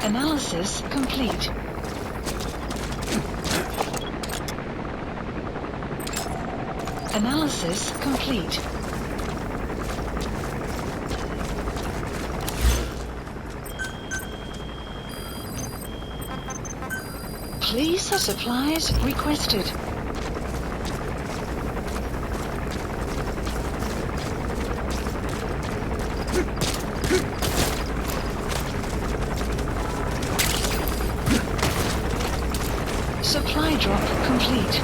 Analysis complete. Analysis complete. Please have supplies requested. Supply drop complete.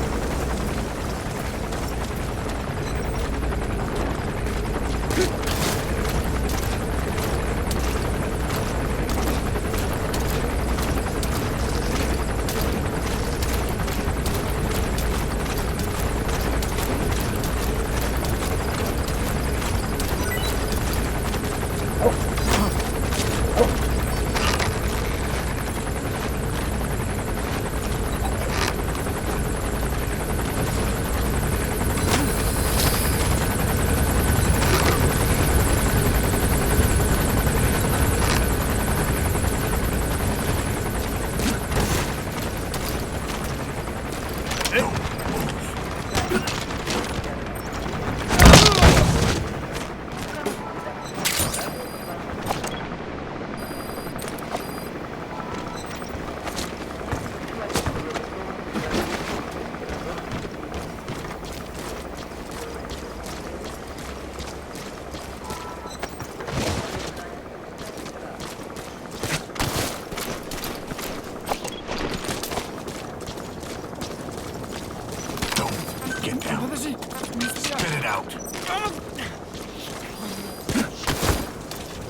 Get down. Spit it out.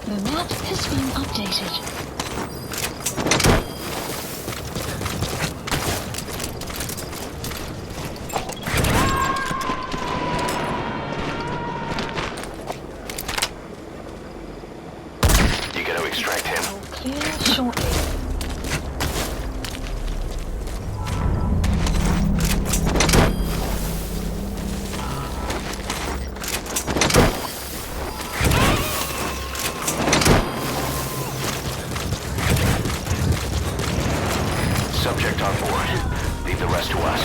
The map has been updated. You got to extract him. Clear shortly. Subject on board. Leave the rest to us.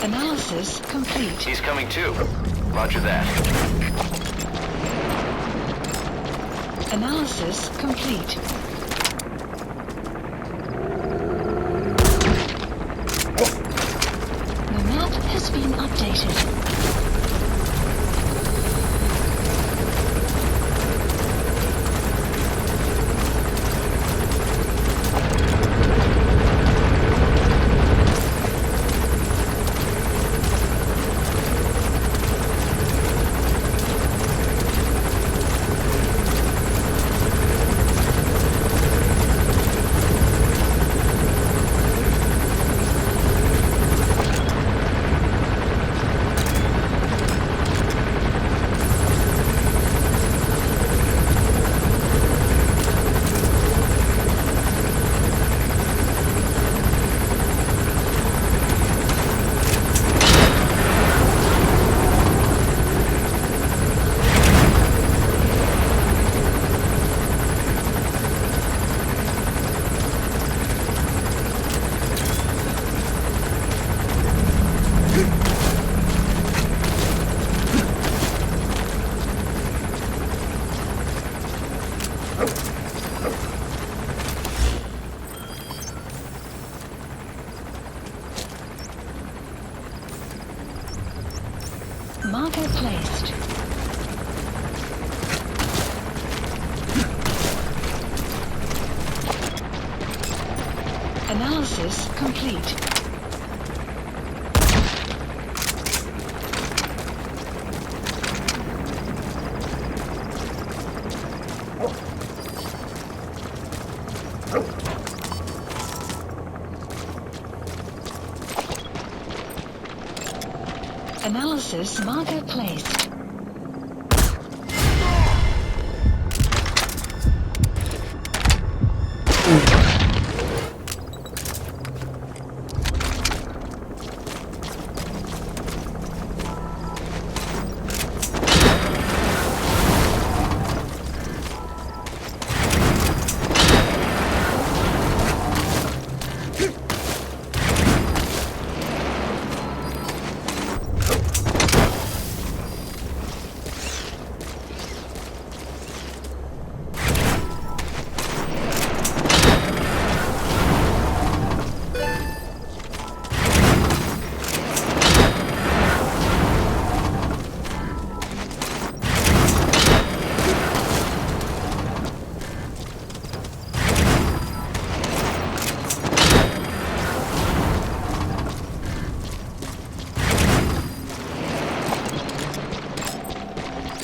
Analysis complete. He's coming too. Roger that. Analysis complete. The map has been updated. Marker placed. Analysis complete. Analysis marker placed.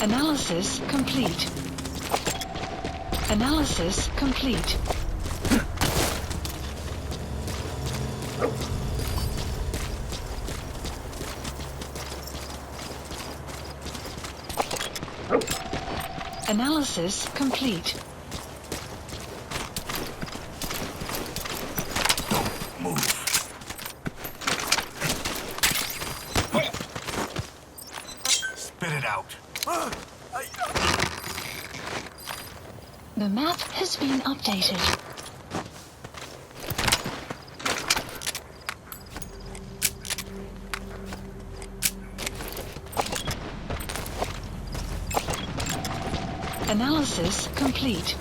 Analysis complete. Analysis complete. Analysis complete. Spit it out. The map has been updated. Analysis complete.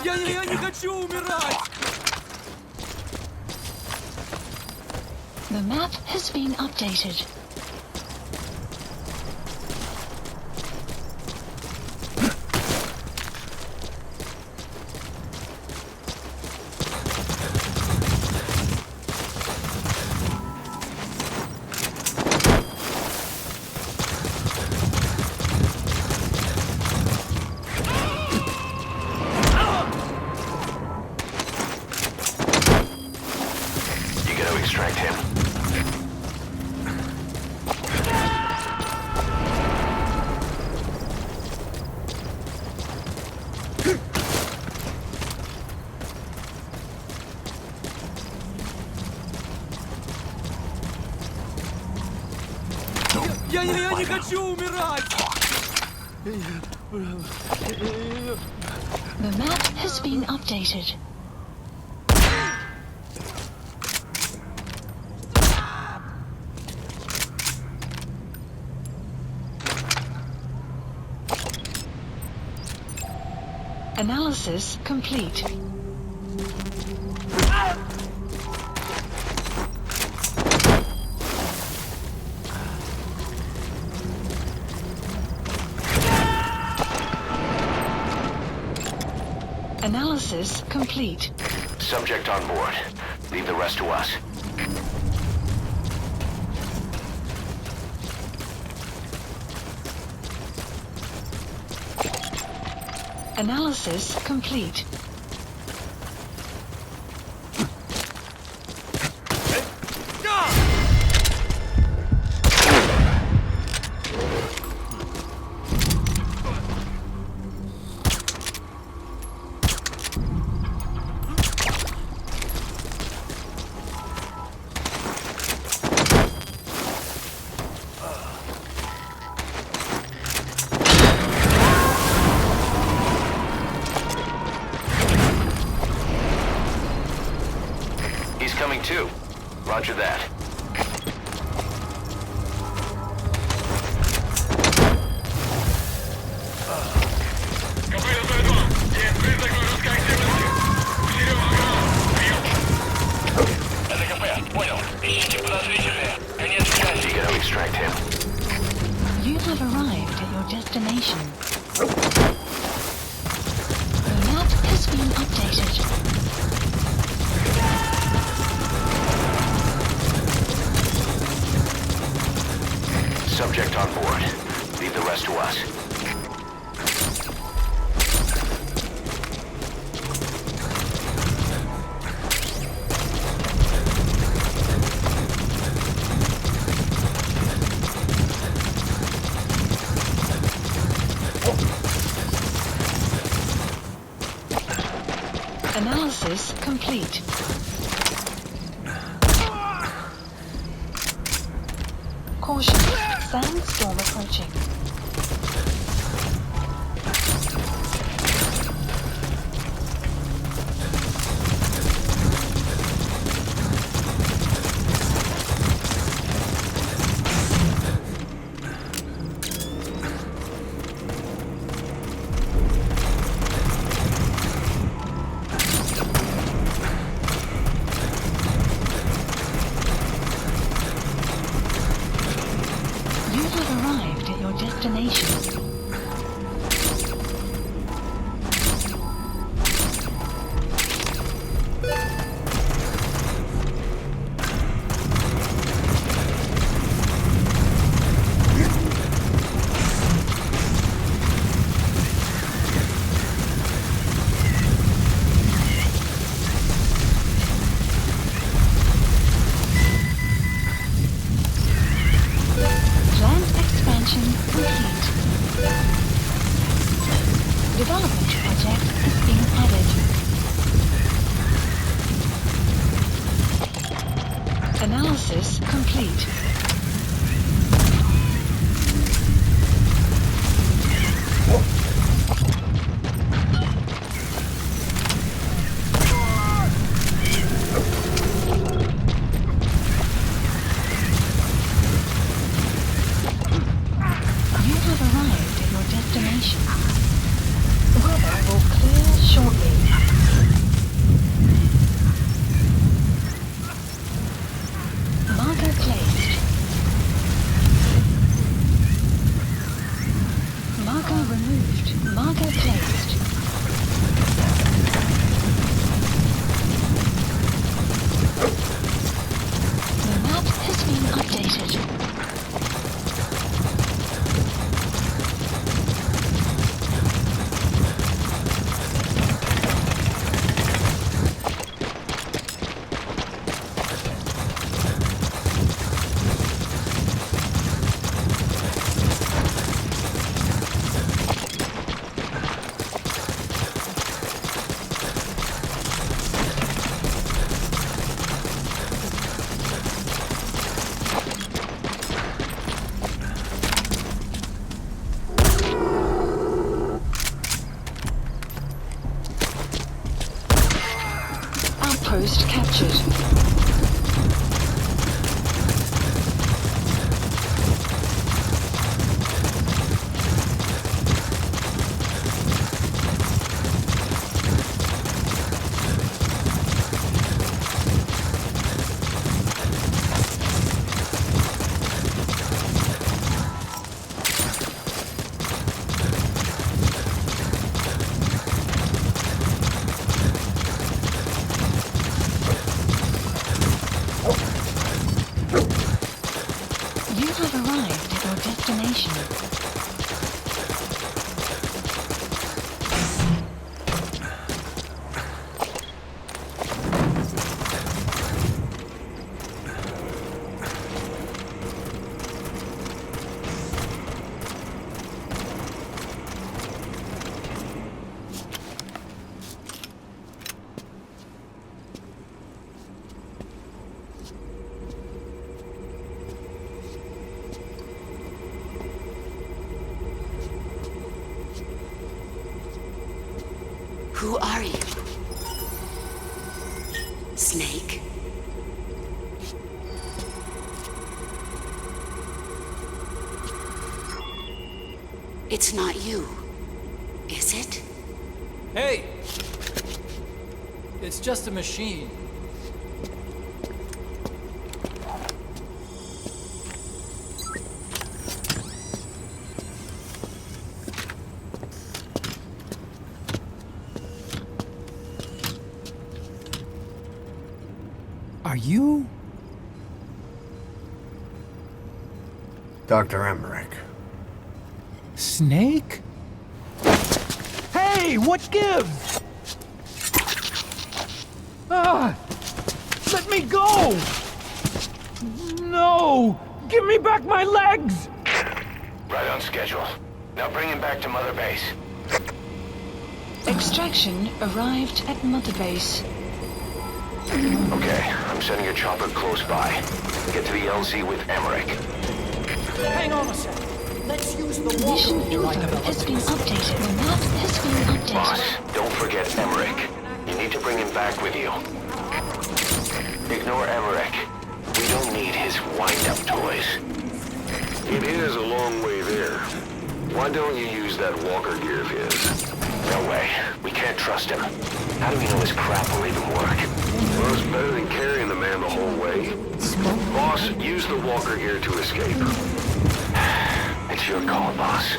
Я не хочу умирать! The map has been updated. You gotta extract him. Я не хочу умирать! The map has been updated. Analysis complete. Analysis complete. Subject on board. Leave the rest to us. Analysis complete. He's coming too. Roger that. You gotta extract him. You have arrived at your destination. The map has been updated. Subject on board. Leave the rest to us. Analysis complete. Caution, sandstorm approaching. You have arrived at your destination. Plant expansion complete. Development project is being added. Analysis complete. You have arrived at your destination. Weather will clear shortly. Marker placed. Marker removed. Marker placed. The map has been updated. Outpost captured. You have arrived at your destination. Who are you? Snake? It's not you, is it? Hey! It's just a machine. Are you? Dr. Emmerich. Snake? Hey, what gives? Ah! Let me go! No! Give me back my legs! Right on schedule. Now bring him back to Mother Base. Extraction arrived at Mother Base. Okay, I'm sending a chopper close by. Get to the LZ with Emmerich. Hang on a sec. Let's use the Mission walker wheel I info developed. has been updated. The map has been updated. Boss, don't forget Emmerich. You need to bring him back with you. Ignore Emmerich. We don't need his wind-up toys. It is a long way there. Why don't you use that walker gear of his? No way. We can't trust him. How do we know his crap will even work? Well, it's better than carrying the man the whole way. Boss, use the walker gear to escape. It's your call, boss.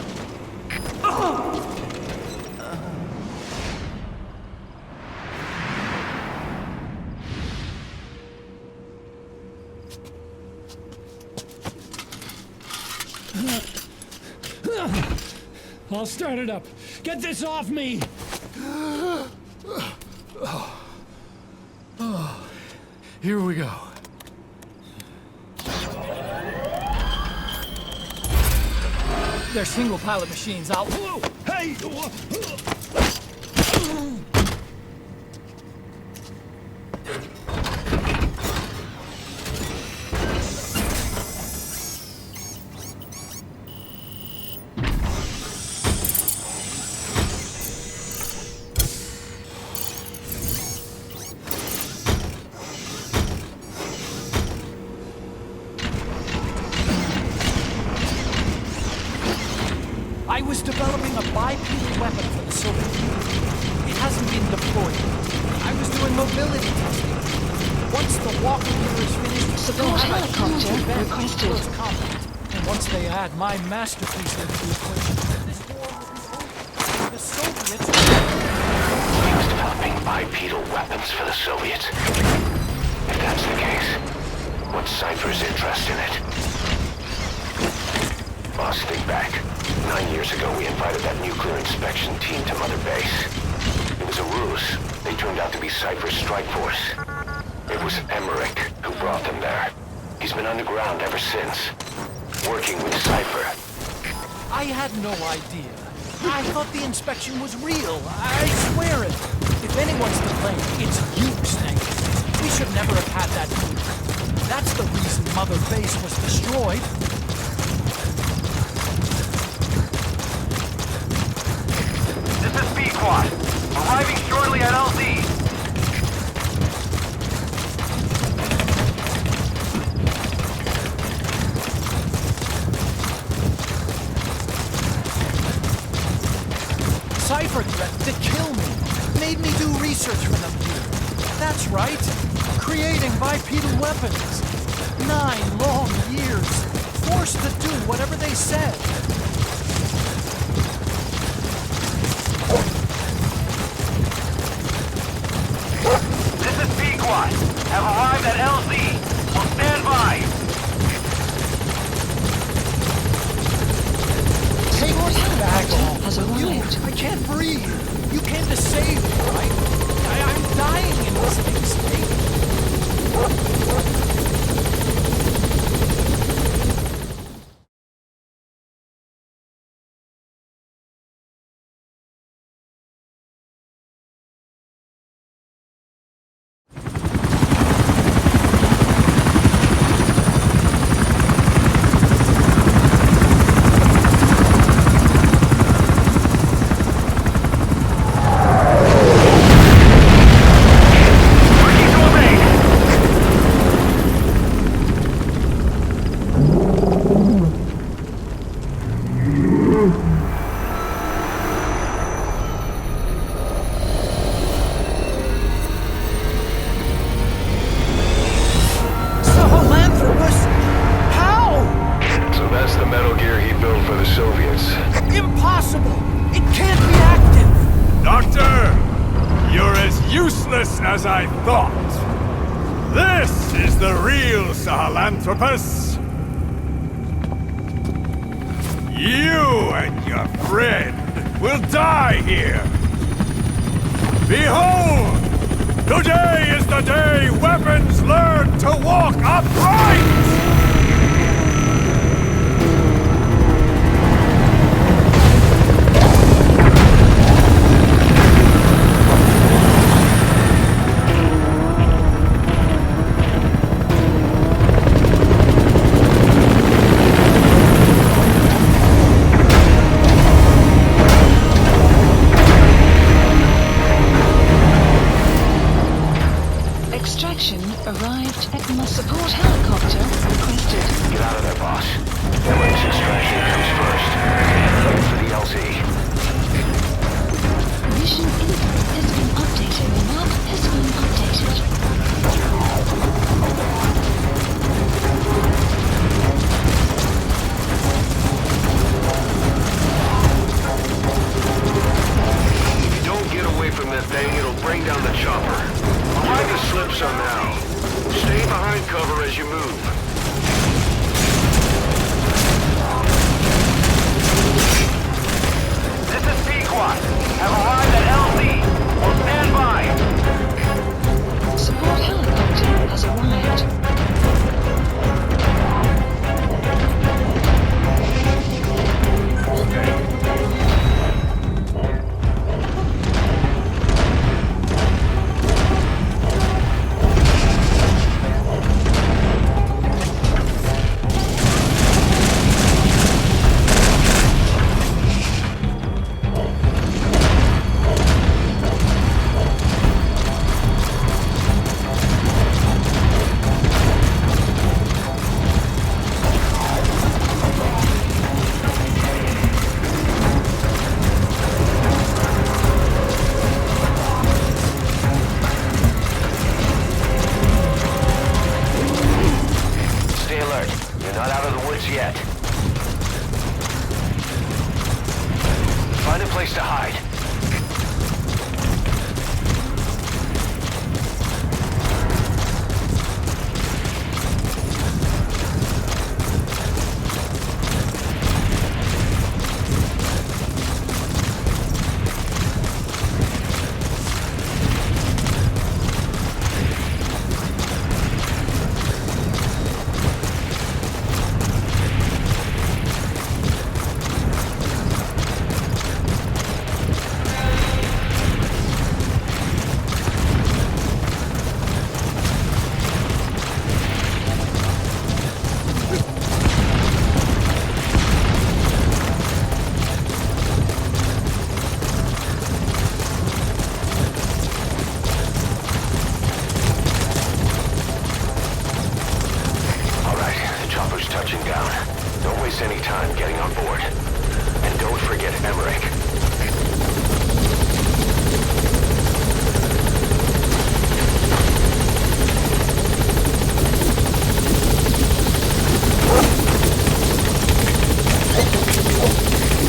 I'll start it up. Get this off me! Here we go. They're single pilot machines. I'll... Whoa! Hey! I was developing a bipedal weapon for the Soviet Union. It hasn't been deployed yet. I was doing mobility testing. Once the walker gear is finished, Support they'll have a helicopter huge advantage in requested. close combat. And once they add my masterpiece into the equation, this war will be over. The Soviets... He was developing bipedal weapons for the Soviets. If that's the case, what's Cypher's interest in it? Boss, think back. 9 years ago, we invited that nuclear inspection team to Mother Base. It was a ruse. They turned out to be Cypher's strike force. It was Emmerich who brought them there. He's been underground ever since, working with Cypher. I had no idea. I thought the inspection was real. I swear it. If anyone's to blame, it's you, Snake. We should never have had that nuke. That's the reason Mother Base was destroyed. This is B-Quad. Arriving shortly at LZ. Cypher threatened to kill me. Made me do research for them here. That's right. Creating bipedal weapons. 9 long years. Forced to do whatever they said. This is B-Quad. Have arrived at LZ. Will stand by. Take me back. Has arrived. I can't breathe. You came to save me, right? I'm dying in this big state. As I thought. This is the real Sahelanthropus. You and your friend will die here. Behold! Today is the day weapons learn to walk upright! Extraction arrived at my support helicopter requested. Get out of there, boss. Emmerich's extraction comes first. Wait for the LZ. Mission info has been updated. Map has been updated. If you don't get away from that thing, it'll bring down the chopper. Try to slip some now. Stay behind cover as you move. This is Pequot. Have arrived at LZ. We'll stand by. Support helicopter has arrived. Stay alert. You're not out of the woods yet. Find a place to hide. Touching down. Don't waste any time getting on board. And don't forget Emmerich.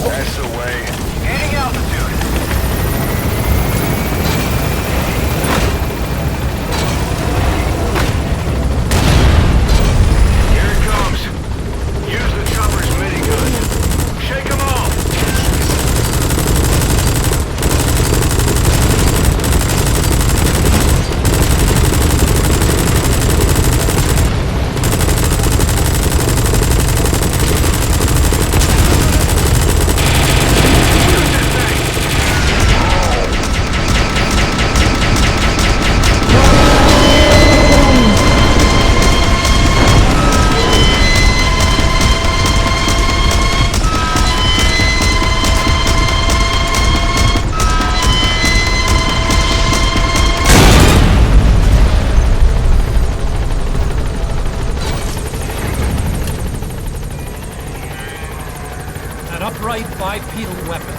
That's the way. Gaining altitude. Here it comes. Use the chopper's minigun. Shake 'em off. An upright bipedal weapon.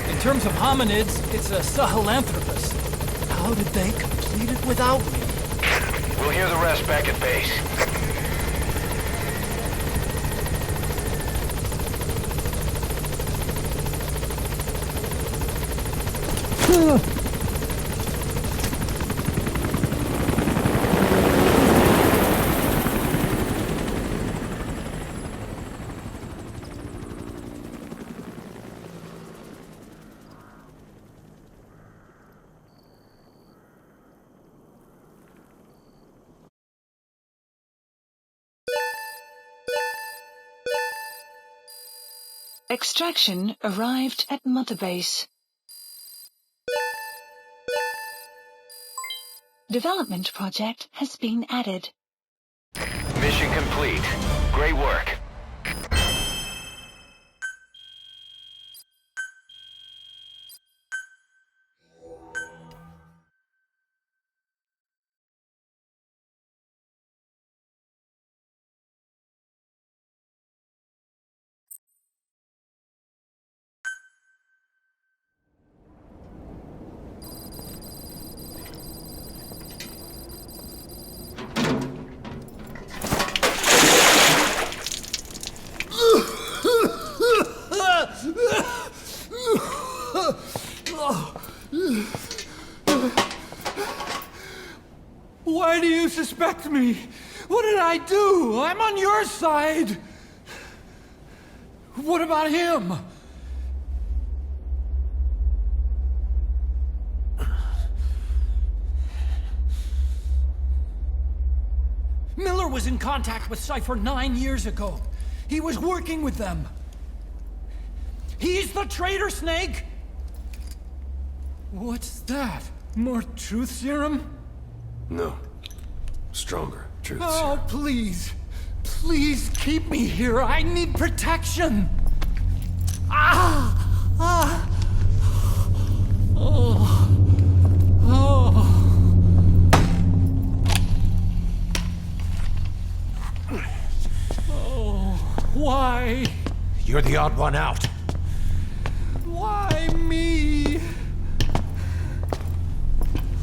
In terms of hominids, it's a Sahelanthropus. How did they complete it without me? We'll hear the rest back at base. Extraction arrived at Mother Base. Development project has been added. Mission complete. Great work. Why do you suspect me? What did I do? I'm on your side. What about him? Miller was in contact with Cypher 9 years ago. He was working with them. He's the traitor, Snake! What's that? More truth serum? No. Stronger truth Oh, serum. please. Please keep me here. I need protection. Ah! Ah! Oh. Oh. Oh. Why? You're the odd one out. Why me?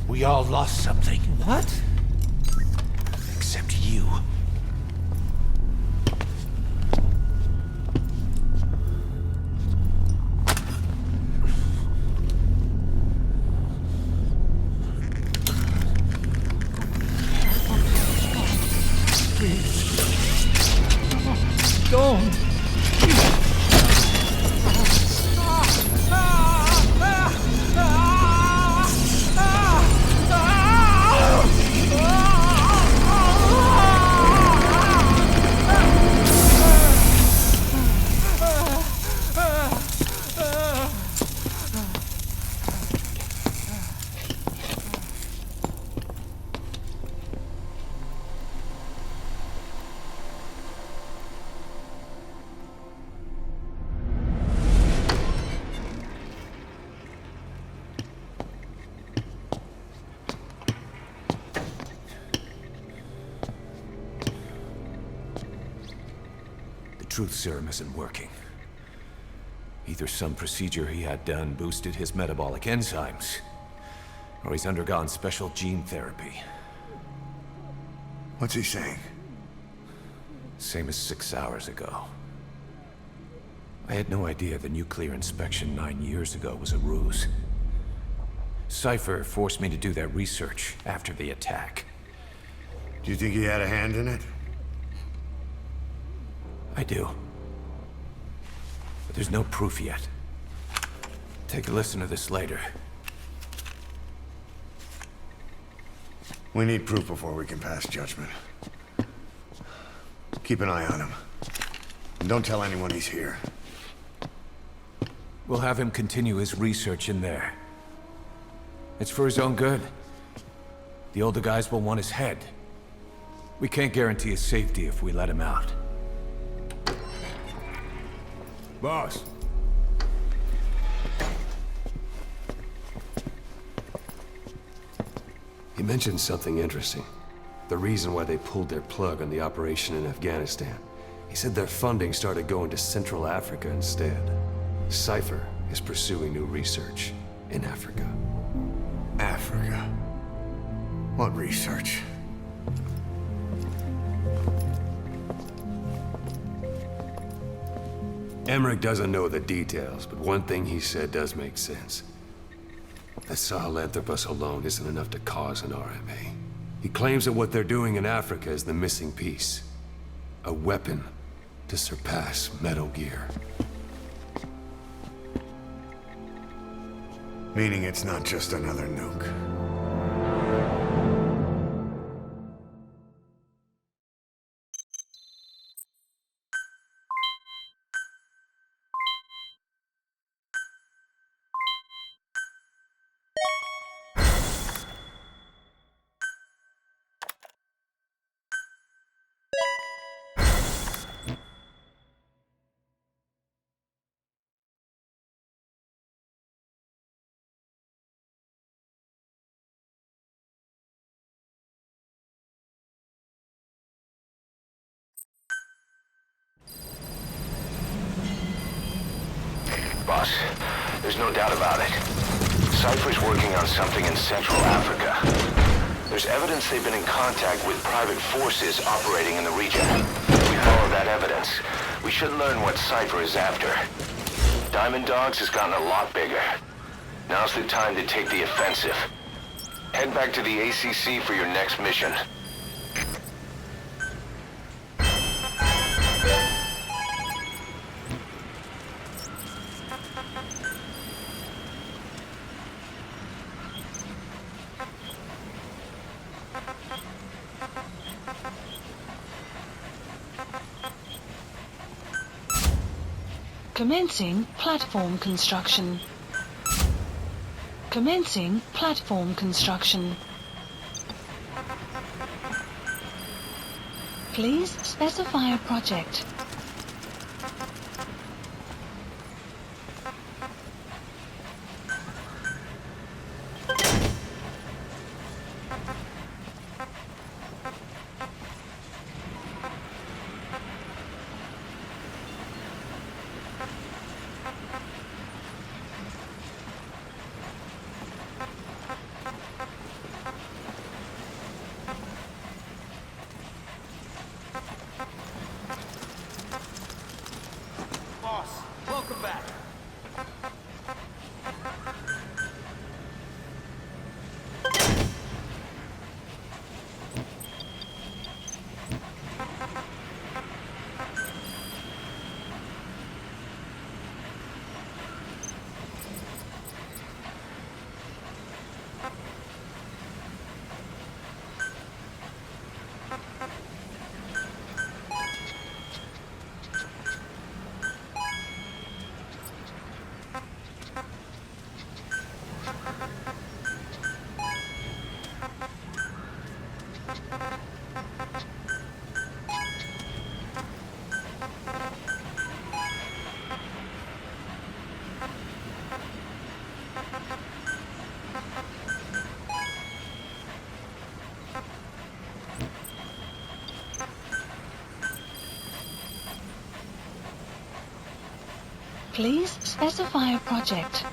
We all lost something. What? Except you. Don't. The truth serum isn't working. Either some procedure he had done boosted his metabolic enzymes, or he's undergone special gene therapy. What's he saying? Same as 6 hours ago. I had no idea the nuclear inspection 9 years ago was a ruse. Cypher forced me to do that research after the attack. Do you think he had a hand in it? I do. But there's no proof yet. Take a listen to this later. We need proof before we can pass judgment. Keep an eye on him. And don't tell anyone he's here. We'll have him continue his research in there. It's for his own good. The older guys will want his head. We can't guarantee his safety if we let him out. Boss. He mentioned something interesting. The reason why they pulled their plug on the operation in Afghanistan. He said their funding started going to Central Africa instead. Cypher is pursuing new research in Africa. Africa. What research? Emmerich doesn't know the details, but one thing he said does make sense. That Sahelanthropus alone isn't enough to cause an RMA. He claims that what they're doing in Africa is the missing piece. A weapon to surpass Metal Gear. Meaning it's not just another nuke. There's no doubt about it. Cypher's working on something in Central Africa. There's evidence they've been in contact with private forces operating in the region. If we follow that evidence, we should learn what Cypher is after. Diamond Dogs has gotten a lot bigger. Now's the time to take the offensive. Head back to the ACC for your next mission. Commencing platform construction. Commencing platform construction. Please specify a project. Welcome back. Please specify a project.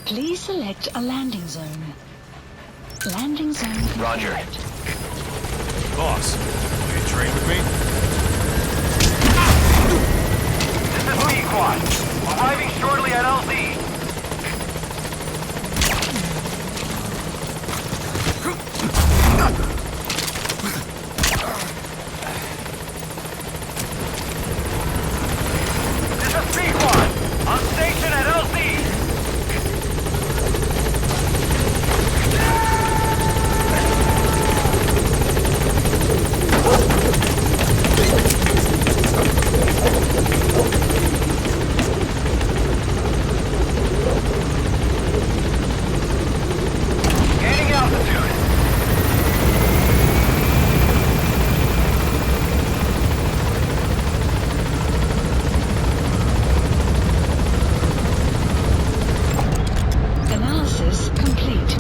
Please select a landing zone. Landing zone confirmed. Roger. Boss, will you train with me? This is Pequod. Arriving shortly at LZ. This is Pequod. On station at LZ. Gaining altitude. Analysis complete.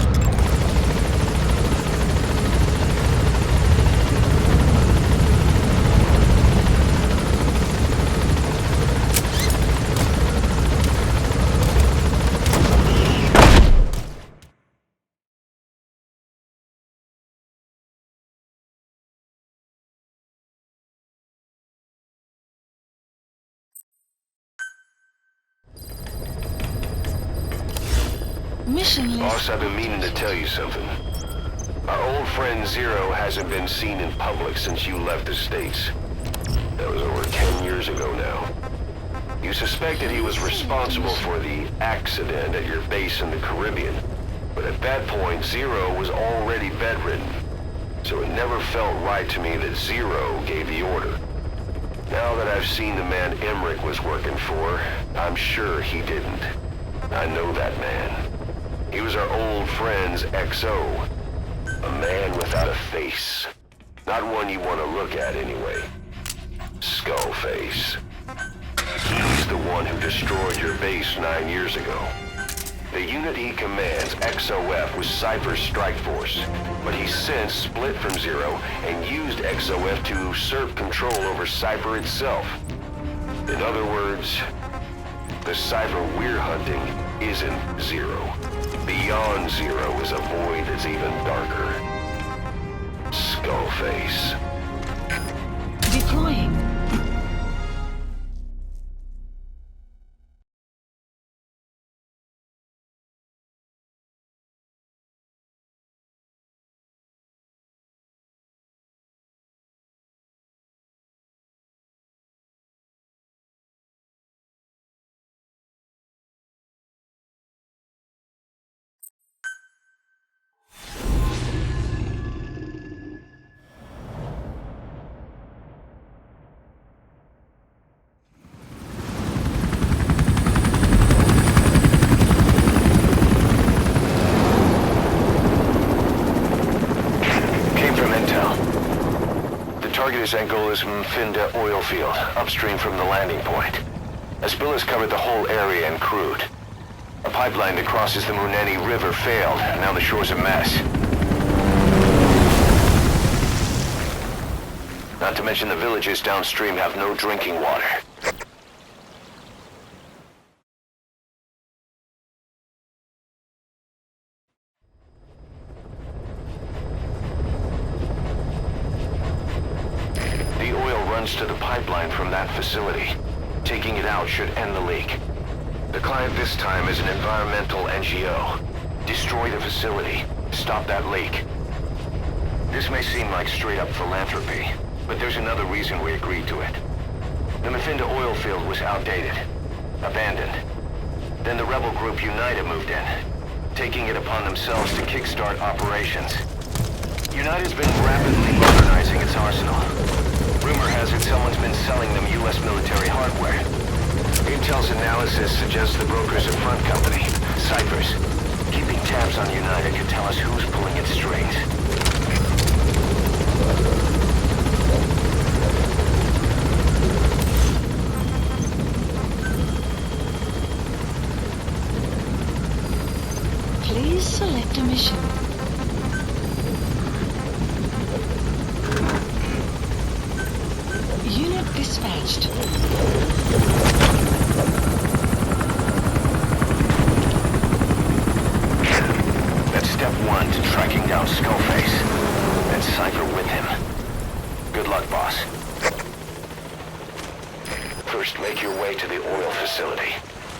Mission list. Boss, I've been meaning to tell you something. Our old friend Zero hasn't been seen in public since you left the States. That was over 10 years ago now. You suspected he was responsible for the accident at your base in the Caribbean. But at that point, Zero was already bedridden. So it never felt right to me that Zero gave the order. Now that I've seen the man Emmerich was working for, I'm sure he didn't. I know that man. He was our old friend's XO. A man without a face. Not one you want to look at anyway. Skullface. He's the one who destroyed your base 9 years ago. The unit he commands, XOF, was Cypher's strike force, but he's since split from Zero and used XOF to usurp control over Cypher itself. In other words, the Cypher we're hunting isn't Zero. Beyond Zero is a void that's even darker. Skullface. Deploying. Angola is Mfinda oil field, upstream from the landing point. A spill has covered the whole area and crude. A pipeline that crosses the Muneni River failed, and now the shore's a mess. Not to mention the villages downstream have no drinking water. To the pipeline from that facility. Taking it out should end the leak. The client this time is an environmental NGO. Destroy the facility. Stop that leak. This may seem like straight-up philanthropy, but there's another reason we agreed to it. The Mfinda oil field was outdated. Abandoned. Then the rebel group United moved in, taking it upon themselves to kickstart operations. United's been rapidly modernizing its arsenal. Rumor has it someone's been selling them U.S. military hardware. Intel's analysis suggests the broker's a front company, Cyphers. Keeping tabs on United could tell us who's pulling its strings. Please select a mission. Unit dispatched. That's step one to tracking down Skullface. And Cypher with him. Good luck, boss. First, make your way to the oil facility.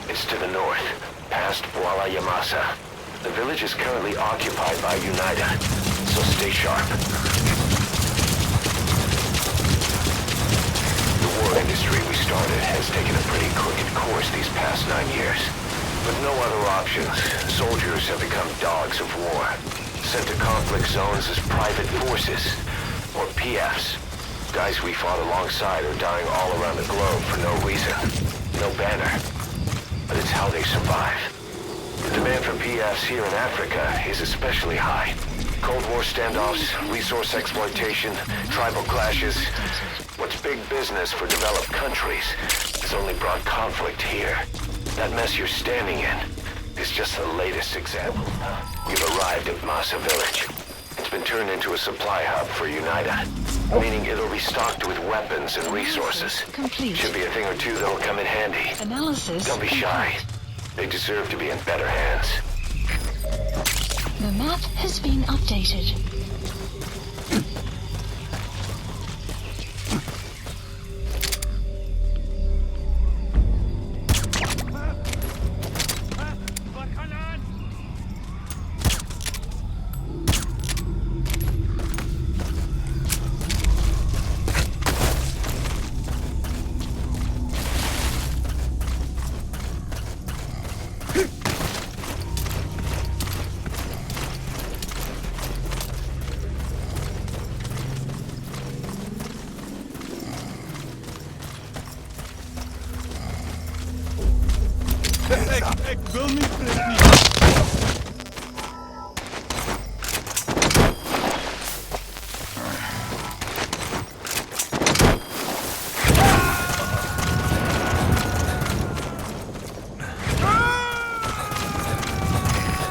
It's to the north, past Bwala Yamasa. The village is currently occupied by United, so stay sharp. The war industry we started has taken a pretty crooked course these past 9 years. With no other options, soldiers have become dogs of war, sent to conflict zones as private forces, or PFs. Guys we fought alongside are dying all around the globe for no reason, no banner. But it's how they survive. The demand for PFs here in Africa is especially high. Cold War standoffs, resource exploitation, tribal clashes. What's big business for developed countries has only brought conflict here. That mess you're standing in is just the latest example. You've arrived at Masa Village. It's been turned into a supply hub for United, meaning it'll be stocked with weapons and resources. Complete. Should be a thing or two that'll come in handy. Analysis. Don't be shy. They deserve to be in better hands. The map has been updated. Ik wil niet, Brittany.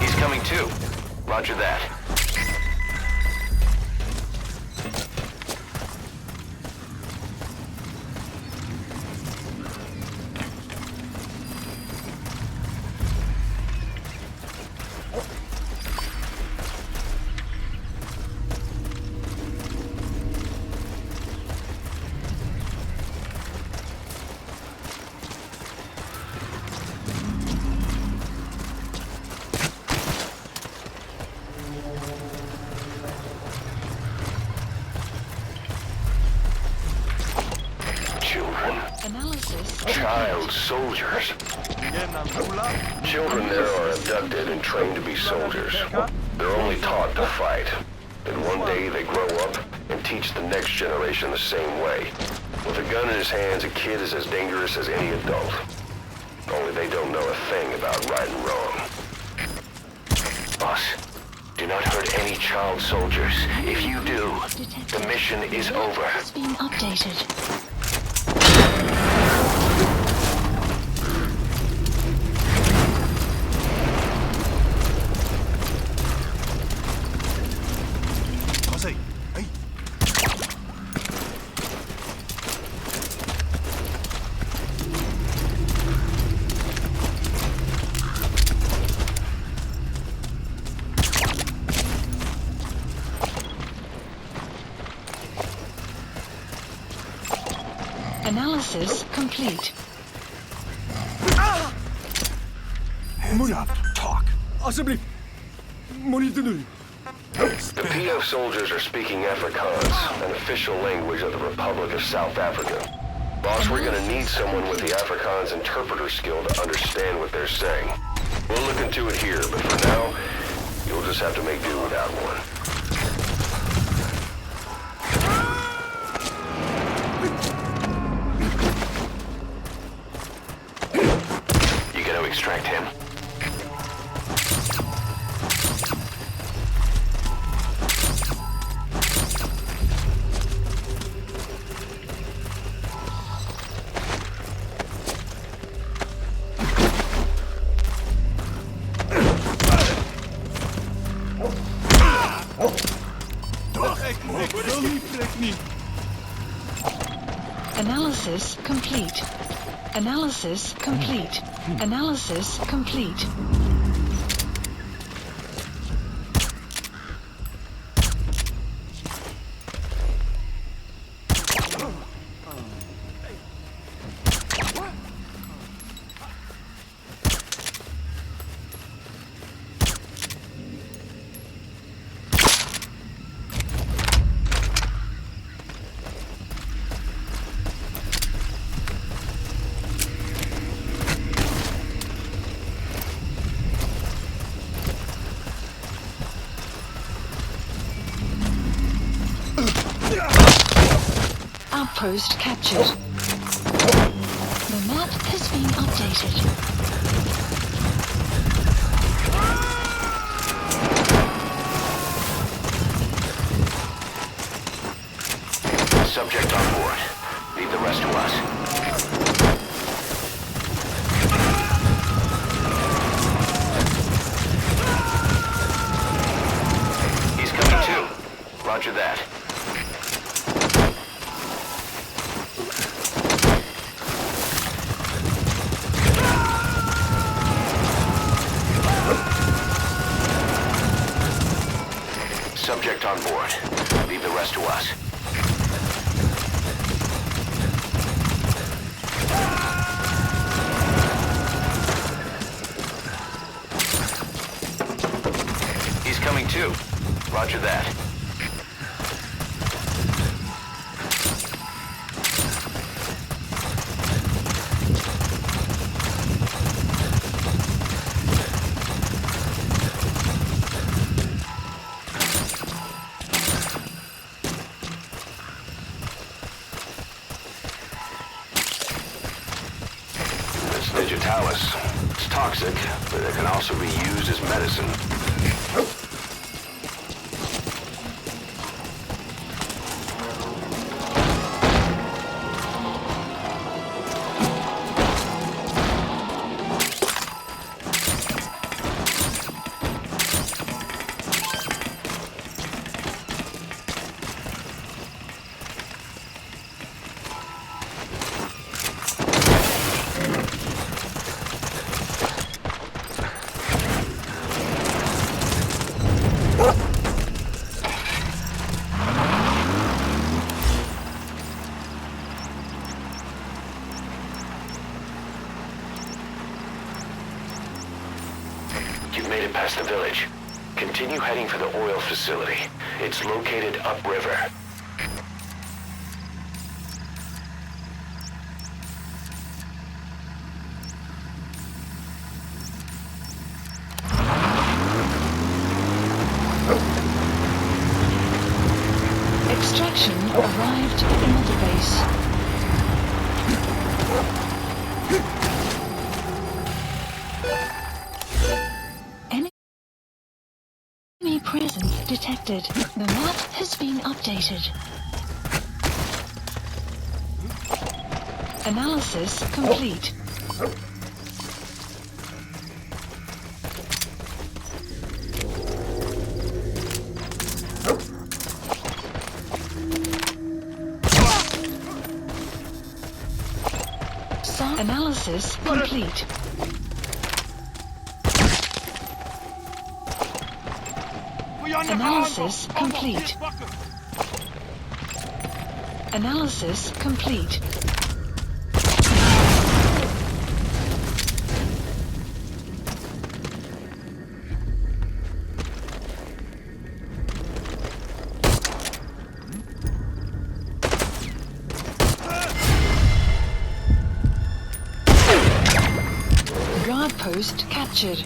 He's coming too. Roger that. Analysis. Child soldiers. Children there are abducted and trained to be soldiers. They're only taught to fight. Then one day they grow up and teach the next generation the same way. With a gun in his hands, a kid is as dangerous as any adult. Only they don't know a thing about right and wrong. Boss, do not hurt any child soldiers. If you do, the mission is over. It's being updated. Jose, hey. Analysis complete. Moeder, talk. Alsjeblieft. Moet niet te doen. The PF soldiers are speaking Afrikaans, an official language of the Republic of South Africa. Boss, we're gonna need someone with the Afrikaans interpreter skill to understand what they're saying. We'll look into it here, but for now, you'll just have to make do without one. You gonna extract him? Ik wil niet, Brittany. Analysis complete. Analysis complete. Analysis complete. Outpost captured. The map has been updated. Subject on board. Leave the rest to us. He's coming too. Roger that. Subject on board. Leave the rest to us. He's coming too. Roger that. Ninja Tower chalice. It's toxic, but it can also be used as medicine. You've made it past the village. Continue heading for the oil facility. It's located upriver. Extraction arrived at the mother base. Enemy presence detected. The map has been updated. Analysis complete. Analysis complete. Analysis complete. Analysis complete. Guard post captured.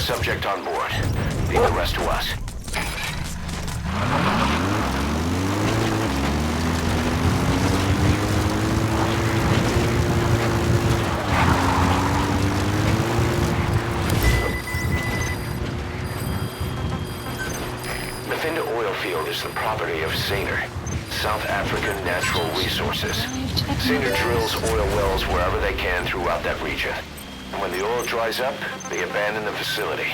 Subject on board. Leave the rest to us. Mthinda oil field is the property of Saner, South African Natural Resources. Saner drills oil wells wherever they can throughout that region. And when the oil dries up, they abandon the facility.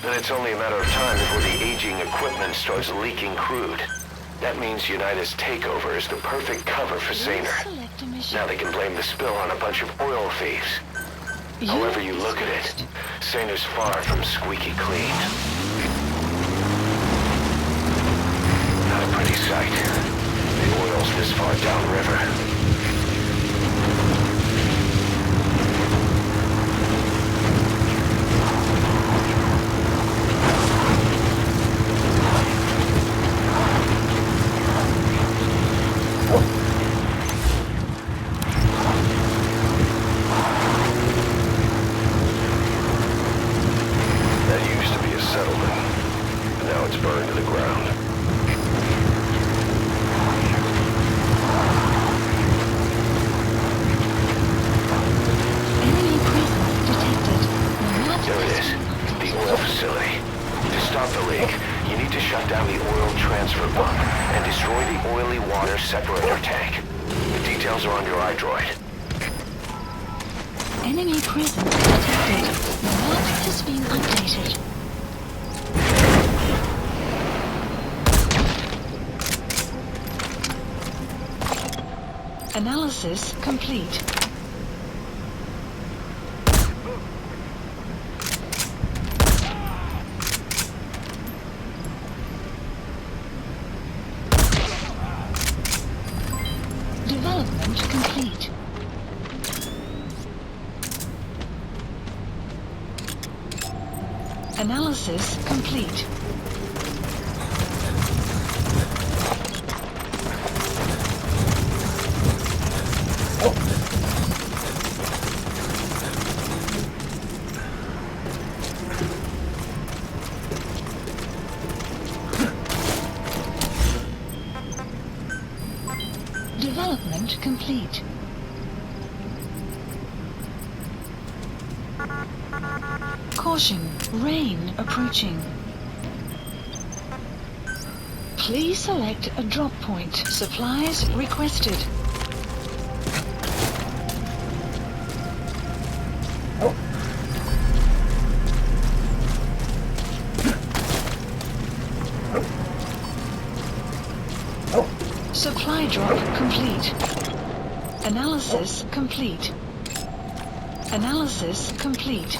Then it's only a matter of time before the aging equipment starts leaking crude. That means United's takeover is the perfect cover for Saner. Now they can blame the spill on a bunch of oil thieves. However you look at it, Saner's far from squeaky clean. Not a pretty sight. The oil's this far downriver. Separator tank. The details are on your iDroid. Enemy presence detected. The map has been updated. Analysis complete. Development complete. Analysis complete. Development complete. Caution, rain approaching. Please select a drop point. Supplies requested. Supply drop complete. Analysis complete. Analysis complete.